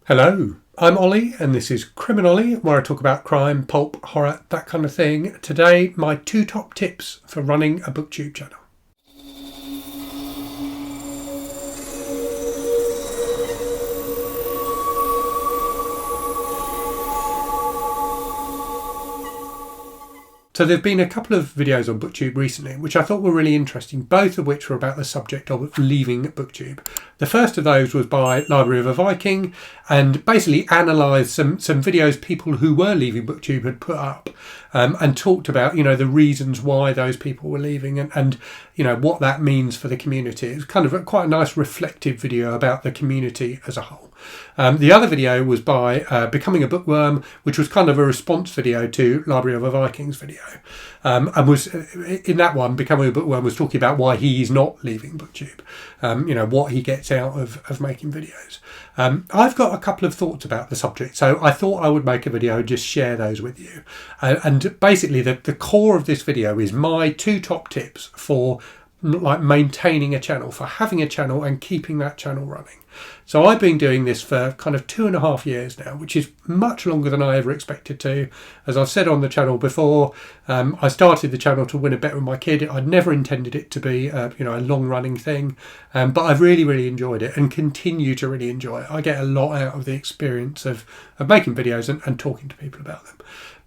Hello, I'm Ollie and this is Criminally, where I talk about crime, pulp, horror, that kind of thing. Today, my 2 top tips for running a BookTube channel. So there have been a couple of videos on BookTube recently which I thought were really interesting, both of which were about the subject of leaving BookTube. The first of those was by Library of a Viking and basically analysed some videos people who were leaving BookTube had put up and talked about, the reasons why those people were leaving and what that means for the community. It was kind of quite a nice reflective video about the community as a whole. The other video was by Becoming a Bookworm, which was kind of a response video to Library of a Viking's video. And was in that one, Becoming a Bookworm was talking about why he's not leaving BookTube, what he gets out of making videos. I've got a couple of thoughts about the subject, so I thought I would make a video and just share those with you. And basically the core of this video is my 2 top tips for maintaining a channel, for having a channel and keeping that channel running. So I've been doing this for kind of 2.5 years now, which is much longer than I ever expected to. As I've said on the channel before, I started the channel to win a bet with my kid. I'd never intended it to be a long-running thing, but I've really enjoyed it and continue to really enjoy it. I get a lot out of the experience of making videos and talking to people about them.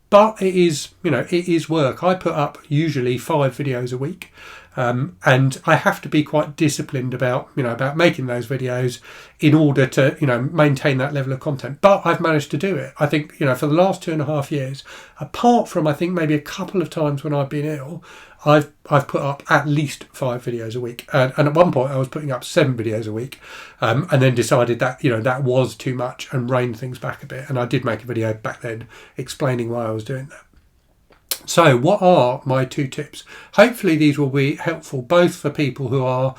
But it is work. I put up usually 5 videos a week. And I have to be quite disciplined about making those videos in order to, maintain that level of content. But I've managed to do it. I think, for the last 2.5 years, apart from, I think, maybe a couple of times when I've been ill, I've put up at least 5 videos a week. And at one point I was putting up 7 videos a week, and then decided that, that was too much and reined things back a bit. And I did make a video back then explaining why I was doing that. So what are my 2 tips? Hopefully these will be helpful both for people who are,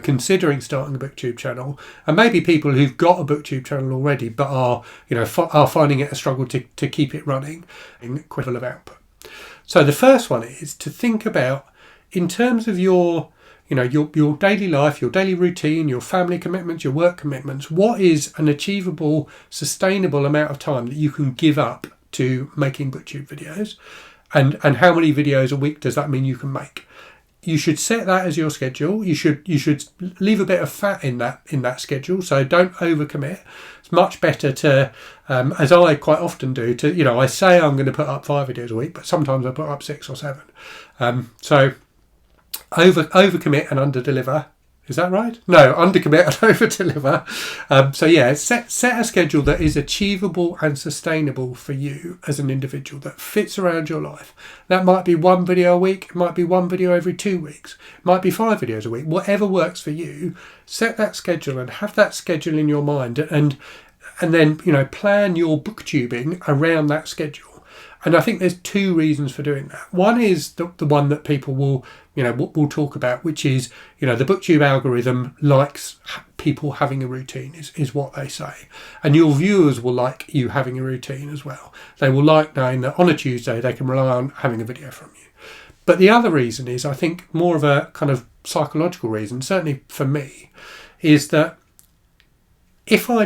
considering starting a BookTube channel, and maybe people who've got a BookTube channel already but are, are finding it a struggle to keep it running in equivalent of output. So the first one is to think about, in terms of your daily life, your daily routine, your family commitments, your work commitments, what is an achievable, sustainable amount of time that you can give up to making BookTube videos? And how many videos a week does that mean you can make? You should set that as your schedule. You should leave a bit of fat in that schedule. So don't overcommit. It's much better to, as I quite often do, I say I'm going to put up 5 videos a week, but sometimes I put up 6 or 7. So overcommit and underdeliver. Is that right? No, undercommit and overdeliver. So yeah, set a schedule that is achievable and sustainable for you as an individual, that fits around your life. That might be 1 video a week. It might be 1 video every 2 weeks. It might be 5 videos a week. Whatever works for you, set that schedule and have that schedule in your mind, and then plan your booktubing around that schedule. And I think there's 2 reasons for doing that. One is the one that people will talk about, which is, the BookTube algorithm likes people having a routine, is what they say. And your viewers will like you having a routine as well. They will like knowing that on a Tuesday they can rely on having a video from you. But the other reason is, I think, more of a kind of psychological reason, certainly for me, is that if I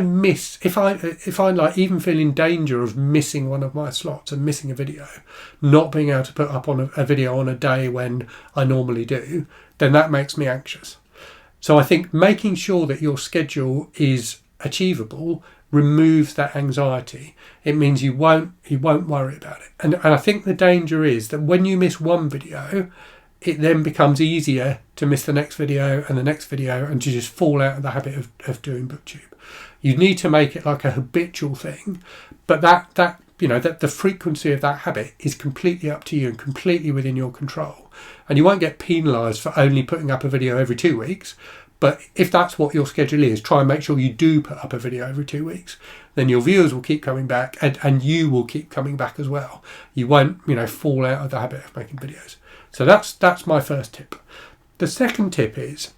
even feel in danger of missing one of my slots and missing a video, not being able to put up on a video on a day when I normally do, then that makes me anxious. So I think making sure that your schedule is achievable removes that anxiety. It means you won't worry about it. And I think the danger is that when you miss one video, it then becomes easier to miss the next video and the next video, and to just fall out of the habit of doing BookTube. You need to make it like a habitual thing, but that the frequency of that habit is completely up to you and completely within your control. And you won't get penalised for only putting up a video every 2 weeks. But if that's what your schedule is, try and make sure you do put up a video every 2 weeks. Then your viewers will keep coming back, and you will keep coming back as well. You won't, fall out of the habit of making videos. So that's my first tip. The second tip is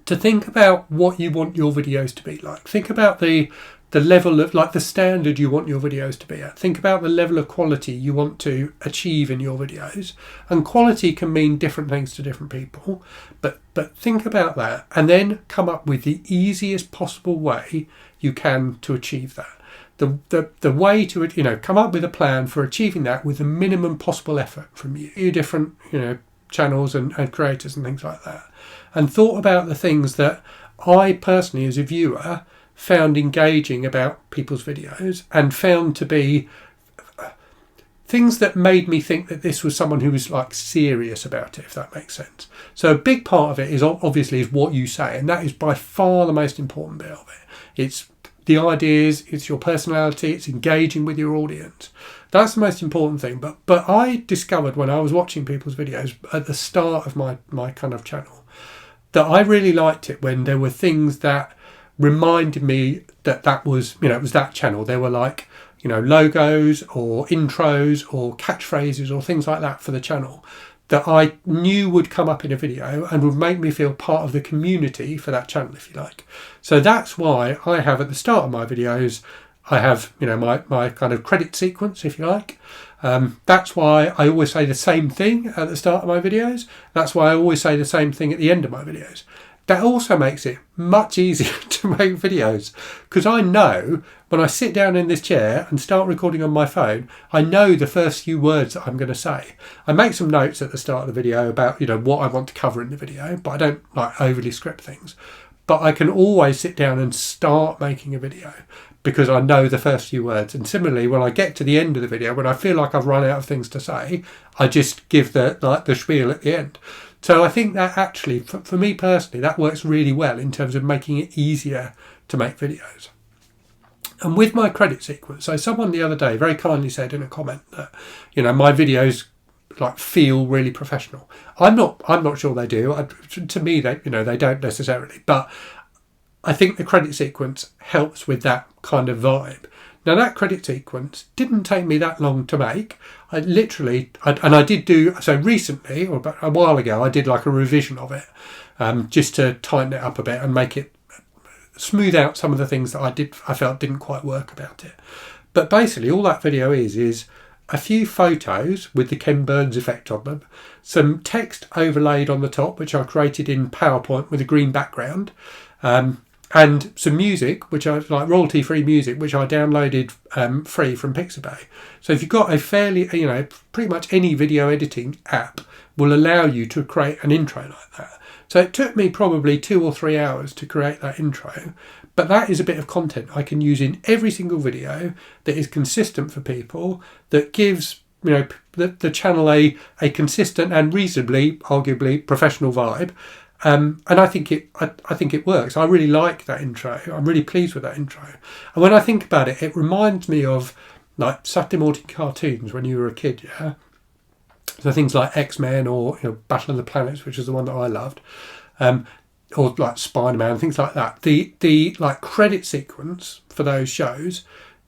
to think about what you want your videos to be like. Think about the the level of, like, the standard you want your videos to be at. Think about the level of quality you want to achieve in your videos. And quality can mean different things to different people. But think about that, and then come up with the easiest possible way you can to achieve that. The way to, you know, come up with a plan for achieving that with the minimum possible effort from you, different, you know, channels and creators and things like that. And thought about the things that I personally, as a viewer, found engaging about people's videos, and found to be things that made me think that this was someone who was, like, serious about it, if that makes sense. So a big part of it is obviously is what you say, and that is by far the most important bit of it. It's the ideas, it's your personality, it's engaging with your audience. That's the most important thing. But I discovered when I was watching people's videos at the start of my kind of channel that I really liked it when there were things that reminded me that was, you know, it was that channel. There were, like, you know, logos or intros or catchphrases or things like that for the channel that I knew would come up in a video and would make me feel part of the community for that channel, if you like. So that's why I have, at the start of my videos, I have, you know, my kind of credit sequence, if you like. That's why I always say the same thing at the start of my videos. That's why I always say the same thing at the end of my videos. That also makes it much easier to make videos, because I know when I sit down in this chair and start recording on my phone, I know the first few words that I'm going to say. I make some notes at the start of the video about, you know, what I want to cover in the video, but I don't, like, overly script things. But I can always sit down and start making a video because I know the first few words. And similarly, when I get to the end of the video, when I feel like I've run out of things to say, I just give the spiel at the end. So I think that actually, for me personally, that works really well in terms of making it easier to make videos. And with my credit sequence, so someone the other day very kindly said in a comment that, you know, my videos, like, feel really professional. I'm not sure they do. To me, they don't necessarily. But I think the credit sequence helps with that kind of vibe. Now, that credit sequence didn't take me that long to make. I did do, so recently, or about a while ago, I did, like, a revision of it, just to tighten it up a bit and make it smooth out some of the things that I felt didn't quite work about it. But basically, all that video is a few photos with the Ken Burns effect on them, some text overlaid on the top, which I created in PowerPoint with a green background, and some music, which I like, royalty-free music, which I downloaded free from Pixabay. So if you've got a fairly, you know, pretty much any video editing app will allow you to create an intro like that. So it took me probably 2 or 3 hours to create that intro, but that is a bit of content I can use in every single video that is consistent for people, that gives, you know, the channel a consistent and reasonably, arguably, professional vibe. And I think it works. I really like that intro. I'm really pleased with that intro. And when I think about it, it reminds me of, like, Saturday morning cartoons when you were a kid, yeah? So things like X-Men or, you know, Battle of the Planets, which is the one that I loved, or like Spider-Man, things like that. The like credit sequence for those shows,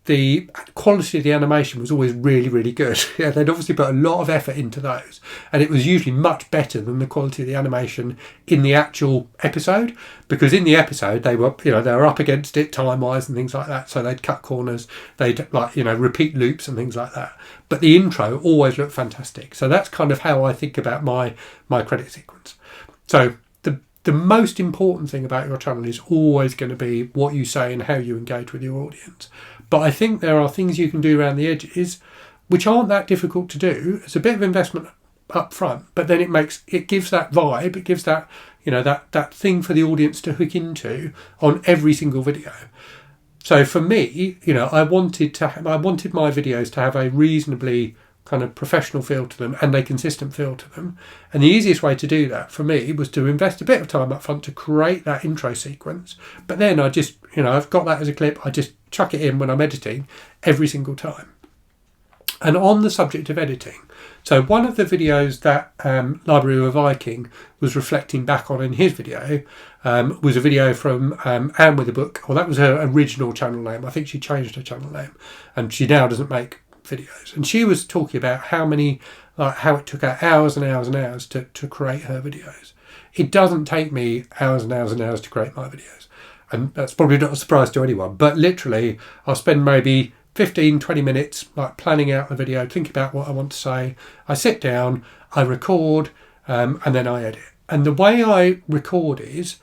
the quality of the animation was always really, really good. Yeah, they'd obviously put a lot of effort into those, and it was usually much better than the quality of the animation in the actual episode, because in the episode they were up against it time-wise and things like that, so they'd cut corners, they'd, like, you know, repeat loops and things like that. But the intro always looked fantastic. So that's kind of how I think about my credit sequence. So the most important thing about your channel is always going to be what you say and how you engage with your audience. But I think there are things you can do around the edges which aren't that difficult to do. It's a bit of investment up front, but then it gives that vibe, it gives that, you know, that thing for the audience to hook into on every single video. So for me, you know, I wanted my videos to have a reasonably kind of professional feel to them and a consistent feel to them. And the easiest way to do that for me was to invest a bit of time up front to create that intro sequence. But then I just, you know, I've got that as a clip. I just chuck it in when I'm editing every single time. And on the subject of editing, so one of the videos that Library of a Viking was reflecting back on in his video was a video from Anne with a Book. Well, that was her original channel name. I think she changed her channel name, and she now doesn't make videos. And she was talking about how it took her hours and hours and hours to create her videos. It doesn't take me hours and hours and hours to create my videos. and that's probably not a surprise to anyone, but literally I'll spend maybe 15-20 minutes like planning out the video, think about what I want to say. I sit down, I record, and then I edit. And the way I record is,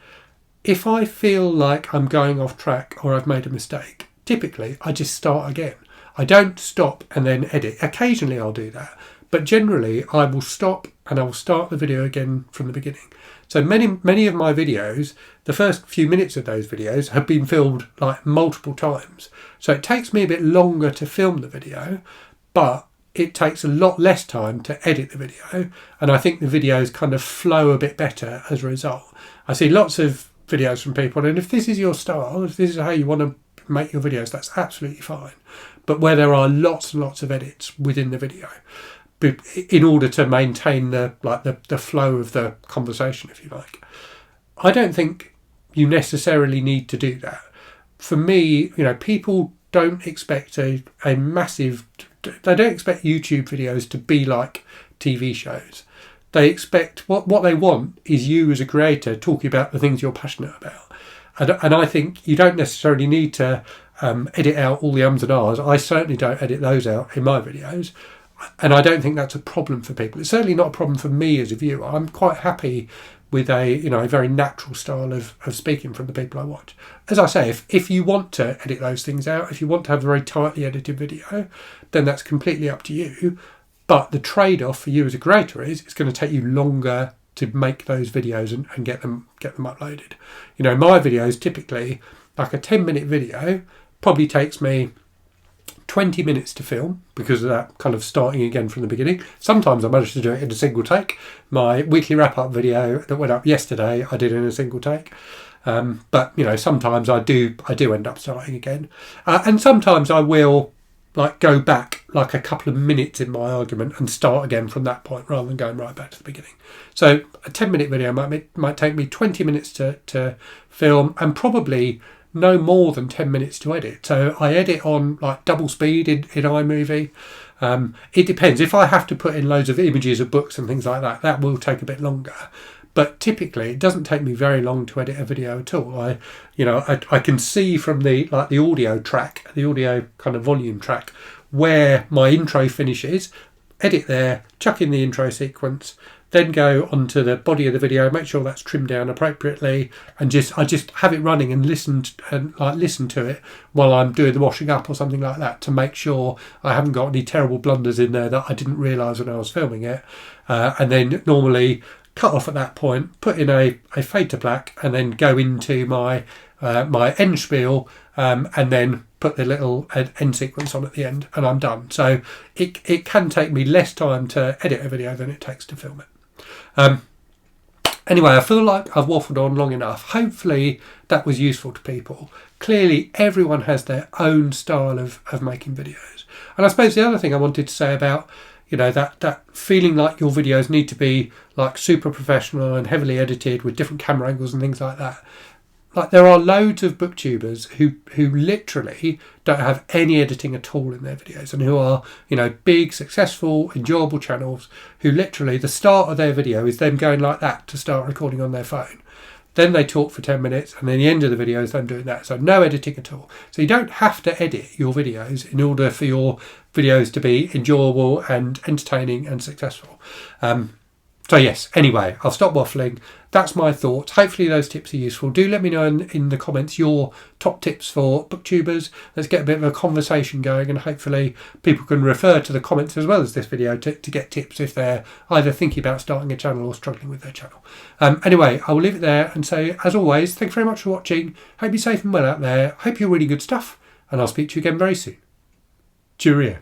if I feel like I'm going off track or I've made a mistake, typically I just start again. I don't stop and then edit. Occasionally I'll do that, but generally I will stop and I will start the video again from the beginning. So many of my videos, the first few minutes of those videos have been filmed like multiple times. So it takes me a bit longer to film the video, but it takes a lot less time to edit the video. And I think the videos kind of flow a bit better as a result. I see lots of videos from people, and if this is your style, if this is how you want to make your videos, that's absolutely fine. But where there are lots and lots of edits within the video, in order to maintain the flow of the conversation, if you like. I don't think you necessarily need to do that. For me, people don't expect a massive... They don't expect YouTube videos to be like TV shows. They expect... What they want is you as a creator talking about the things you're passionate about. And I think you don't necessarily need to edit out all the ums and ahs. I certainly don't edit those out in my videos. And I don't think that's a problem for people. It's certainly not a problem for me as a viewer. I'm quite happy with a very natural style of speaking from the people I watch. As I say, if you want to edit those things out, if you want to have a very tightly edited video, then that's completely up to you. But the trade-off for you as a creator is it's going to take you longer to make those videos and get them uploaded. My videos typically, like a 10-minute video, probably takes me 20 minutes to film because of that kind of starting again from the beginning. Sometimes I manage to do it in a single take. My weekly wrap-up video that went up yesterday, I did in a single take. But sometimes I do end up starting again, and sometimes I will go back like a couple of minutes in my argument and start again from that point rather than going right back to the beginning. So a 10-minute video might take me 20 minutes to film, and probably no more than 10 minutes to edit. So I edit on double speed in iMovie. It depends. If I have to put in loads of images of books and things like that, that will take a bit longer. But typically it doesn't take me very long to edit a video at all. I can see from the audio track, the audio kind of volume track, where my intro finishes, edit there, chuck in the intro sequence, then go onto the body of the video, make sure that's trimmed down appropriately, and I just have it running and listen to it while I'm doing the washing up or something like that, to make sure I haven't got any terrible blunders in there that I didn't realise when I was filming it. And then normally cut off at that point, put in a fade to black, and then go into my end spiel, and then put the little end sequence on at the end, and I'm done. So it can take me less time to edit a video than it takes to film it. Anyway, I feel like I've waffled on long enough. Hopefully that was useful to people. Clearly everyone has their own style of making videos. And I suppose the other thing I wanted to say about that feeling like your videos need to be super professional and heavily edited with different camera angles and things like that. There are loads of booktubers who literally don't have any editing at all in their videos, and who are, big, successful, enjoyable channels, who literally the start of their video is them going like that to start recording on their phone. Then they talk for 10 minutes, and then the end of the video is them doing that. So no editing at all. So you don't have to edit your videos in order for your videos to be enjoyable and entertaining and successful. So yes, anyway, I'll stop waffling. That's my thoughts. Hopefully those tips are useful. Do let me know in the comments your top tips for booktubers. Let's get a bit of a conversation going, and hopefully people can refer to the comments as well as this video to get tips if they're either thinking about starting a channel or struggling with their channel. Anyway, I will leave it there and say, as always, thank you very much for watching. Hope you're safe and well out there. Hope you're reading good stuff, and I'll speak to you again very soon. Cheerio.